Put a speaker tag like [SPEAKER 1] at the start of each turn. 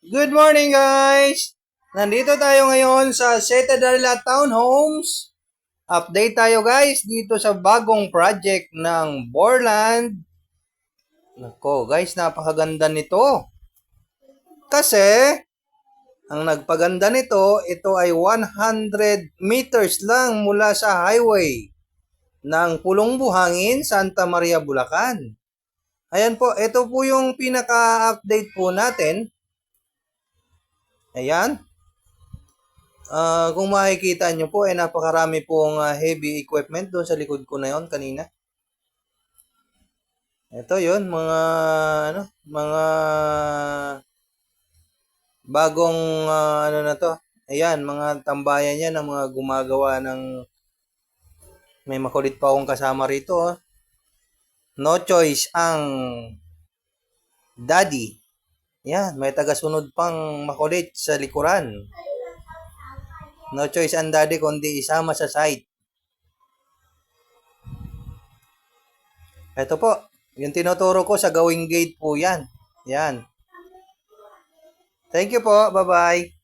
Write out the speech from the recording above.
[SPEAKER 1] Good morning guys! Nandito tayo ngayon sa Citadela Townhomes. Update tayo guys dito sa bagong project ng Borland. Nako guys, napakaganda nito. Kasi, ang nagpaganda nito, ito ay 100 meters lang mula sa highway ng Pulong Buhangin, Santa Maria, Bulacan. Ayan po, ito po yung pinaka-update po natin. Ayan. Kung makikita nyo po, napakarami pong heavy equipment doon sa likod ko na yon kanina. Ito yon mga bagong ano na to. Ayan, mga tambayan yan ng mga gumagawa ng may makulit pa akong kasama rito. Oh. No choice ang daddy. Yan, may tagasunod pang makulit sa likuran. No choice ang daddy kundi isama sa site. Ito po, yung tinuturo ko sa gawing gate po yan. Yan. Thank you po. Bye-bye.